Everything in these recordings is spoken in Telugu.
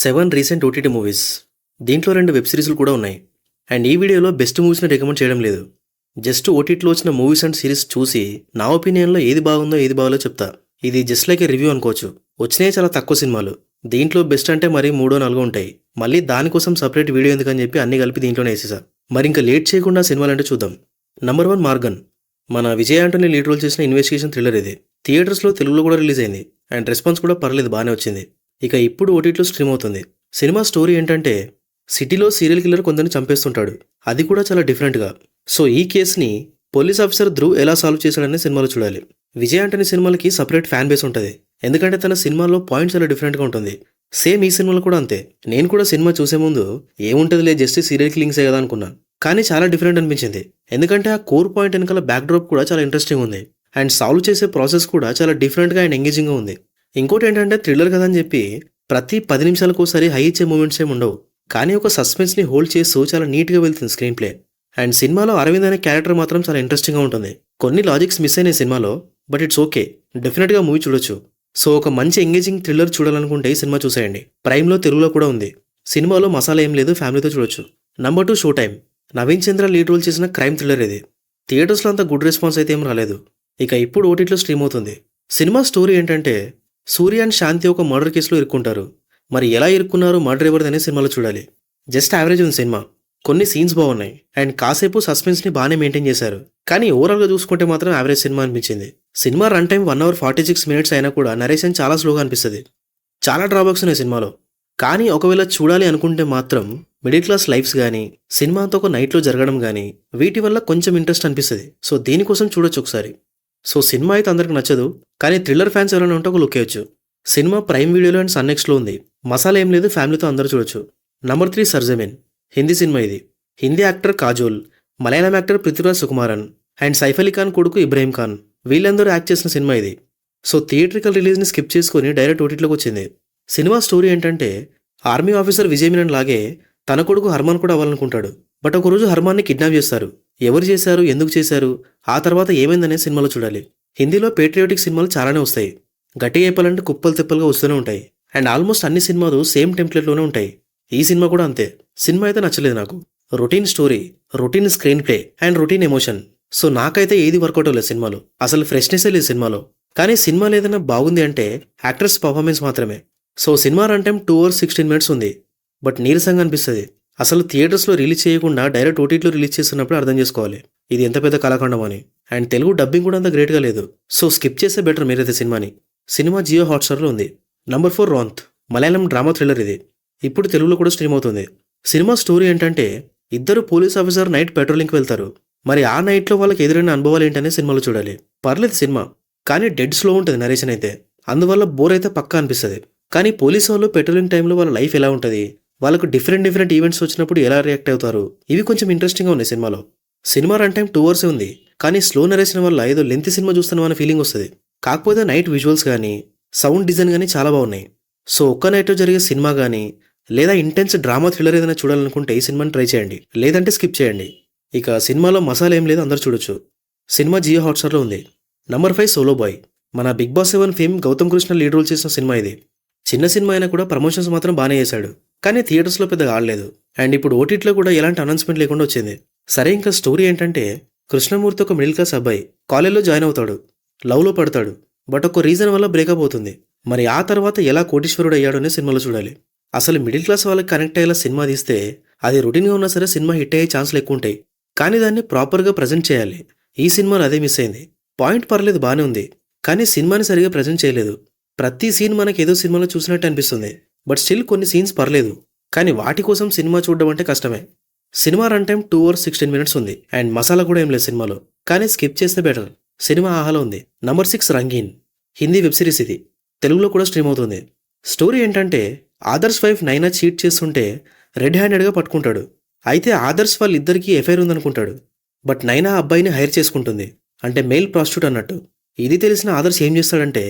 7 రీసెంట్ ఓటీటీ మూవీస్. దీంట్లో 2 వెబ్ సిరీస్‌లు కూడా ఉన్నాయి. అండ్ ఈ వీడియోలో బెస్ట్ మూవీస్‌ని రికమెండ్ చేయడం లేదు. జస్ట్ ఓటీటీలో వచ్చిన మూవీస్ అండ్ సిరీస్ చూసి నా ఒపీనియన్‌లో ఏది బాగుందో, ఏది బాగాలో చెప్తా. ఇది జస్ట్ లైక్ ఏ రివ్యూ అనుకోవచ్చు. వచ్చినయి చాలా తక్కువ సినిమాలు. దీంట్లో బెస్ట్ అంటే మరి మూడో, నాలుగో ఉంటాయి. మళ్ళీ దానికోసం సెపరేట్ వీడియో ఎందుకని చెప్పి అన్నీ కలిపి దీంట్లోనే ఏసేసా. మరి ఇంకా లేట్ చేయకుండా సినిమాలంటే చూద్దాం. నంబర్ 1 మార్గన్. మన విజయ్ ఆంటోనీ లీడ్ రోల్ చేసిన ఇన్వెస్టిగేషన్ థ్రిల్లర్ ఇది. థియేటర్స్‌లో తెలుగులో కూడా రిలీజ్ అయింది. అండ్ రెస్పాన్స్ కూడా పర్లేదు బాగానే వచ్చింది. ఇక ఇప్పుడు ఓటీటీలో స్ట్రీమ్ అవుతుంది. సినిమా స్టోరీ ఏంటంటే సిటీలో సీరియల్ కిల్లర్ కొందరిని చంపేస్తుంటాడు. అది కూడా చాలా డిఫరెంట్గా. సో ఈ కేసుని పోలీస్ ఆఫీసర్ ధ్రువ్ ఎలా సాల్వ్ చేశాడనే సినిమాలో చూడాలి. విజయ్ ఆంటోనీ సినిమాలకి సపరేట్ ఫ్యాన్ బేస్ ఉంటుంది. ఎందుకంటే తన సినిమాల్లో పాయింట్ చాలా డిఫరెంట్గా ఉంటుంది. సేమ్ ఈ సినిమాలో కూడా అంతే. నేను కూడా సినిమా చూసే ముందు ఏముంటుందిలే జస్ట్ సీరియల్ కిల్లింగ్సే కదా అనుకున్నా. కానీ చాలా డిఫరెంట్ అనిపించింది. ఎందుకంటే ఆ కోర్ పాయింట్ వెనకాల బ్యాక్ డ్రాప్ కూడా చాలా ఇంట్రెస్టింగ్ ఉంది. అండ్ సాల్వ్ చేసే ప్రాసెస్ కూడా చాలా డిఫరెంట్గా అండ్ ఎంగేజింగ్గా ఉంది. ఇంకోటి ఏంటంటే థ్రిల్లర్ కదా అని చెప్పి ప్రతి 10 నిమిషాలకు ఒకసారి హై ఇచ్చే మూమెంట్స్ ఏమి ఉండవు. కానీ ఒక సస్పెన్స్ని హోల్డ్ చేస్తూ చాలా నీట్గా వెళ్తుంది స్క్రీన్ ప్లే. అండ్ సినిమాలో అరవింద్ అనే క్యారెక్టర్ మాత్రం చాలా ఇంట్రెస్టింగ్గా ఉంటుంది. కొన్ని లాజిక్స్ మిస్ అయినాయి సినిమాలో, బట్ ఇట్స్ ఓకే. డెఫినెట్గా మూవీ చూడొచ్చు. సో ఒక మంచి ఎంగేజింగ్ థ్రిల్లర్ చూడాలనుకుంటే ఈ సినిమా చూసేయండి. ప్రైమ్లో తెలుగులో కూడా ఉంది. సినిమాలో మసాలా ఏం లేదు, ఫ్యామిలీతో చూడొచ్చు. Number 2 show time. Naveen Chandra lead role చేసిన క్రైమ్ థ్రిల్లర్ ఇది. థియేటర్స్లో అంత గుడ్ రెస్పాన్స్ అయితే ఏం రాలేదు. ఇక ఇప్పుడు ఓటీటీలో స్ట్రీమ్ అవుతుంది. సినిమా స్టోరీ ఏంటంటే సూర్య అండ్ శాంతి ఒక మర్డర్ కేసులో ఇరుక్కుంటారు. మరి ఎలా ఇరుక్కున్నారో మర్డర్ ఎవరిదనే సినిమాలో చూడాలి. జస్ట్ యావరేజ్ ఉంది సినిమా. కొన్ని సీన్స్ బాగున్నాయి అండ్ కాసేపు సస్పెన్స్ని బాగానే మెయింటైన్ చేశారు. కానీ ఓవరాల్గా చూసుకుంటే మాత్రం యావరేజ్ సినిమా అనిపించింది. Cinema run time 1 hour 46 minutes అయినా కూడా నరేషన్ చాలా స్లోగా అనిపిస్తుంది. చాలా డ్రాబ్యాక్స్ ఉన్నాయి సినిమాలో. కానీ ఒకవేళ చూడాలి అనుకుంటే మాత్రం మిడిల్ క్లాస్ లైఫ్స్ కానీ సినిమా అంతా ఒక నైట్లో జరగడం కానీ వీటి వల్ల కొంచెం ఇంట్రెస్ట్ అనిపిస్తుంది. సో దీనికోసం చూడొచ్చు ఒకసారి. సో సినిమా అయితే అందరికి నచ్చదు, కానీ థ్రిల్లర్ ఫ్యాన్స్ ఎవరైనా ఉంటే ఒక లుక్ వేయచ్చు. సినిమా ప్రైమ్ వీడియోలో అండ్ సన్నెక్స్లో ఉంది. మసాలా ఏం లేదు, ఫ్యామిలీతో అందరూ చూడొచ్చు. నంబర్ 3 సర్జమెన్. హిందీ సినిమా ఇది. Hindi actor Kajol, Malayalam actor Prithviraj Sukumaran and Saif Ali Khan కొడుకు ఇబ్రాహిం ఖాన్ వీళ్ళందరూ యాక్ట్ చేసిన సినిమా ఇది. సో థియేట్రికల్ రిలీజ్ని స్కిప్ చేసుకొని డైరెక్ట్ ఓటీటీలోకి వచ్చింది. సినిమా స్టోరీ ఏంటంటే ఆర్మీ ఆఫీసర్ విజయ్ మీనన్ లాగే తన కొడుకు హర్మాన్ కూడా అవ్వాలనుకుంటాడు. బట్ ఒకరోజు హర్మాన్ని కిడ్నాప్ చేస్తారు. ఎవరు చేశారు, ఎందుకు చేశారు, ఆ తర్వాత ఏమైందనే సినిమాలో చూడాలి. హిందీలో పేట్రియాటిక్ సినిమాలు చాలానే వస్తాయి. గట్టిగా చెప్పాలంటే కుప్పలు తిప్పలుగా వస్తూనే ఉంటాయి. అండ్ ఆల్మోస్ట్ అన్ని సినిమాలు సేమ్ టెంప్లెట్లోనే ఉంటాయి. ఈ సినిమా కూడా అంతే. సినిమా అయితే నచ్చలేదు నాకు. Routine story, routine screen play and routine emotion. So నాకైతే ఏది వర్కౌట్ అవ్వలేదు సినిమాలో. అసలు ఫ్రెష్నెస్సే లేదు సినిమాలో. కానీ సినిమాలో ఏదైనా బాగుంది అంటే యాక్టర్స్ పర్ఫార్మెన్స్ మాత్రమే. So cinema run time 2 hours 16 minutes ఉంది. బట్ నీరసంగా అనిపిస్తుంది. అసలు థియేటర్స్లో రిలీజ్ చేయకుండా డైరెక్ట్ ఓటీటీలో రిలీజ్ చేస్తున్నప్పుడు అర్థం చేసుకోవాలి ఇది ఎంత పెద్ద కళాఖండం అని. అండ్ తెలుగు డబ్బింగ్ కూడా అంత గ్రేట్గా లేదు. సో స్కిప్ చేస్తే బెటర్ మీరైతే సినిమాని. సినిమా జియో హాట్స్టార్లో ఉంది. నంబర్ 4 రాంత్. మలయాళం డ్రామా థ్రిల్లర్ ఇది. ఇప్పుడు తెలుగులో కూడా స్ట్రీమ్ అవుతుంది. సినిమా స్టోరీ ఏంటంటే ఇద్దరు పోలీస్ ఆఫీసర్ నైట్ పెట్రోలింగ్కి వెళ్తారు. మరి ఆ నైట్లో వాళ్ళకి ఎదురైన అనుభవాలు ఏంటనే సినిమాలో చూడాలి. పర్లేదు సినిమా, కానీ డెడ్ స్లో ఉంటుంది నరేషన్ అయితే. అందువల్ల బోర్ అయితే పక్కా అనిపిస్తుంది. కానీ పోలీస్ వాళ్ళు పెట్రోలింగ్ టైంలో వాళ్ళ లైఫ్ ఎలా ఉంటుంది, వాళ్ళకు డిఫరెంట్ ఈవెంట్స్ వచ్చినప్పుడు ఎలా రియాక్ట్ అవుతారు, ఇవి కొంచెం ఇంట్రెస్టింగ్గా ఉన్నాయి సినిమాలో. సినిమా రన్ టైం 2 hours ఉంది. కానీ స్లో నరేషన్ వల్ల ఏదో లెంత్ సినిమా చూస్తున్నాం అనే ఫీలింగ్ వస్తుంది. కాకపోతే నైట్ విజువల్స్ కానీ సౌండ్ డిజైన్ కానీ చాలా బాగున్నాయి. సో ఒక్క నైట్లో జరిగే సినిమా కానీ లేదా ఇంటెన్స్ డ్రామా థ్రిల్లర్ ఏదైనా చూడాలనుకుంటే ఈ సినిమాని ట్రై చేయండి, లేదంటే స్కిప్ చేయండి. ఇక సినిమాలో మసాలా ఏం లేదు, అందరూ చూడొచ్చు. సినిమా జియో హాట్స్టార్లో ఉంది. Number 5 solo boy. మన big boss 7 fame Gautham Krishna lead role చేసిన సినిమా ఇది. చిన్న సినిమా అయినా కూడా ప్రమోషన్స్ మాత్రం బాగానే చేశాడు. కానీ థియేటర్స్లో పెద్దగా ఆడలేదు. అండ్ ఇప్పుడు ఓటీటీలో కూడా ఎలాంటి అనౌన్స్మెంట్ లేకుండా వచ్చింది. సరే, ఇంకా స్టోరీ ఏంటంటే కృష్ణమూర్తి ఒక మిడిల్ క్లాస్ అబ్బాయి కాలేజ్లో జాయిన్ అవుతాడు. లవ్లో పడతాడు. బట్ ఒక రీజన్ వల్ల బ్రేకప్ అవుతుంది. మరి ఆ తర్వాత ఎలా కోటీశ్వరుడు అయ్యాడు అనే సినిమాలో చూడాలి. అసలు మిడిల్ క్లాస్ వాళ్ళకి కనెక్ట్ అయ్యేలా సినిమా తీస్తే అది రొటీన్గా ఉన్నా సరే సినిమా హిట్ అయ్యే ఛాన్సులు ఎక్కువ ఉంటాయి. కానీ దాన్ని ప్రాపర్గా ప్రజెంట్ చేయాలి. ఈ సినిమాలో అదే మిస్ అయింది. పాయింట్ పర్లేదు, బాగానే ఉంది, కానీ సినిమాని సరిగా ప్రజెంట్ చేయలేదు. ప్రతి సీన్ మనకి ఏదో సినిమాలో చూసినట్టు అనిపిస్తుంది. బట్ స్టిల్ కొన్ని సీన్స్ పర్లేదు, కానీ వాటి కోసం సినిమా చూడడం అంటే కష్టమే. Cinema run time 2 hours 16 minutes ఉంది. అండ్ మసాలా కూడా ఏం లేదు సినిమాలో, కానీ స్కిప్ చేస్తే బెటర్. సినిమా ఆహాలో ఉంది. నంబర్ 6 రంగీన్. హిందీ వెబ్ సిరీస్ ఇది. తెలుగులో కూడా స్ట్రీమ్ అవుతుంది. స్టోరీ ఏంటంటే ఆదర్శ్ వైఫ్ నైనా చీట్ చేస్తుంటే రెడ్ హ్యాండెడ్గా పట్టుకుంటాడు. అయితే ఆదర్శ్ వాళ్ళిద్దరికీ ఎఫైర్ ఉందనుకుంటాడు. బట్ నైనా అబ్బాయిని హైర్ చేసుకుంటుంది, అంటే మెయిల్ ప్రాస్టిట్యూట్ అన్నట్టు. ఇది తెలిసిన ఆదర్శ్ ఏం చేస్తాడంటే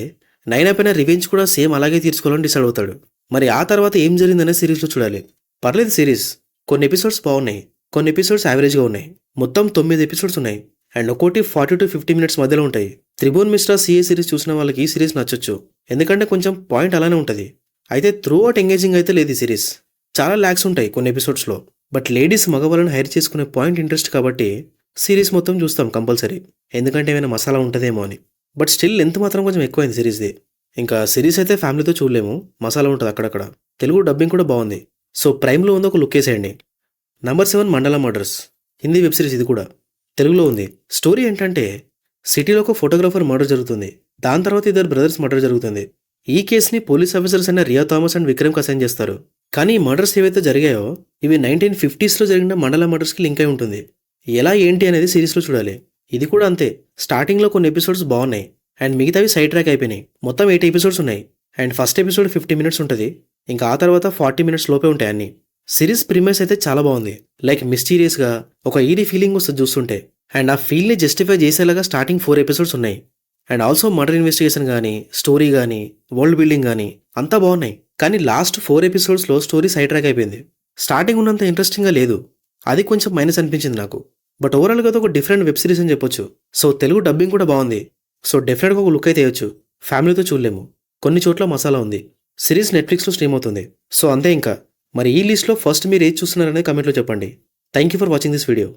నైనా పైన రివెంజ్ కూడా సేమ్ అలాగే తీర్చుకోవాలని డిసైడ్ అవుతాడు. మరి ఆ తర్వాత ఏం జరిగిందనే సిరీస్లో చూడాలి. పర్లేదు సిరీస్. కొన్ని ఎపిసోడ్స్ బాగున్నాయి, కొన్ని ఎపిసోడ్స్ యావరేజ్గా ఉన్నాయి. మొత్తం 9 ఎపిసోడ్స్ ఉన్నాయి. అండ్ ఒక్కోటి 40 to 50 minutes మధ్యలో ఉంటాయి. త్రిభువన్ మిశ్రా సిఏ సిరీస్ చూసిన వాళ్ళకి ఈ సిరీస్ నచ్చొచ్చు. ఎందుకంటే కొంచెం పాయింట్ అలానే ఉంటుంది. అయితే త్రూ అవుట్ ఎంగేజింగ్ అయితే లేదు ఈ సిరీస్. చాలా ల్యాగ్స్ ఉంటాయి కొన్ని ఎపిసోడ్స్లో. బట్ లేడీస్ మగవాళ్ళని హైర్ చేసుకునే పాయింట్ ఇంట్రెస్ట్ కాబట్టి సిరీస్ మొత్తం చూస్తాం కంపల్సరీ. ఎందుకంటే ఏమైనా మసాలా ఉంటుందేమో అని. బట్ స్టిల్ లెంత్ మాత్రం కొంచెం ఎక్కువైంది సిరీస్ది. ఇంకా సిరీస్ అయితే ఫ్యామిలీతో చూడలేము, మసాలా ఉంటుంది అక్కడక్కడ. తెలుగు డబ్బింగ్ కూడా బాగుంది. సో ప్రైమ్లో ఉంది, ఒక లుక్ వేసేయండి. నంబర్ 7 మండల మర్డర్స్. హిందీ వెబ్ సిరీస్ ఇది కూడా. తెలుగులో ఉంది. స్టోరీ ఏంటంటే సిటీలో ఒక ఫోటోగ్రాఫర్ మర్డర్ జరుగుతుంది. దాని తర్వాత ఇద్దరు బ్రదర్స్ మర్డర్ జరుగుతుంది. ఈ కేసుని పోలీస్ ఆఫీసర్స్ అయిన రియా థామస్ అండ్ విక్రమ్కి అసైన్ చేస్తారు. కానీ ఈ మర్డర్స్ ఏవైతే జరిగాయో ఇవి 1950s జరిగిన మండల మర్డర్స్కి లింక్ అయి ఉంటుంది. ఎలా ఏంటి అనేది సిరీస్లో చూడాలి. ఇది కూడా అంతే. స్టార్టింగ్లో కొన్ని ఎపిసోడ్స్ బాగున్నాయి అండ్ మిగతావి సైడ్ ట్రాక్ అయిపోయినాయి. మొత్తం 8 ఎపిసోడ్స్ ఉన్నాయి అండ్ ఫస్ట్ ఎపిసోడ్ 50 మినిట్స్ ఉంటుంది. ఇంకా ఆ తర్వాత 40 మినిట్స్ లోపే ఉంటాయి అన్ని. సిరీస్ ప్రిమైస్ అయితే చాలా బాగుంది. లైక్ మిస్టీరియస్గా ఒక ఈడీ ఫీలింగ్ వస్తుంది చూస్తుంటే. అండ్ ఆ ఫీల్ని జస్టిఫై చేసేలాగా స్టార్టింగ్ 4 ఎపిసోడ్స్ ఉన్నాయి. అండ్ ఆల్సో మర్డర్ ఇన్వెస్టిగేషన్ కానీ, స్టోరీ కానీ, వరల్డ్ బిల్డింగ్ కానీ అంతా బాగున్నాయి. కానీ లాస్ట్ 4 ఎపిసోడ్స్లో స్టోరీ సైడ్ ట్రాక్ అయిపోయింది. స్టార్టింగ్ ఉన్నంత ఇంట్రెస్టింగ్గా లేదు. అది కొంచెం మైనస్ అనిపించింది నాకు. బట్ ఓవరాల్గా ఒక డిఫరెంట్ వెబ్ సిరీస్ అని చెప్పొచ్చు. సో తెలుగు డబ్బింగ్ కూడా బాగుంది. సో డెఫినెట్గా ఒక లుక్ అయితే వేయచ్చు. ఫ్యామిలీతో చూడలేము, కొన్ని చోట్ల మసాలా ఉంది. సిరీస్ నెట్ఫ్లిక్స్లో స్ట్రీమ్ అవుతుంది. సో అంతే ఇంకా. మరి ఈ లిస్ట్లో ఫస్ట్ మీరు ఏది చూస్తున్నారనేది కమెంట్లో చెప్పండి. Thank you for watching this video.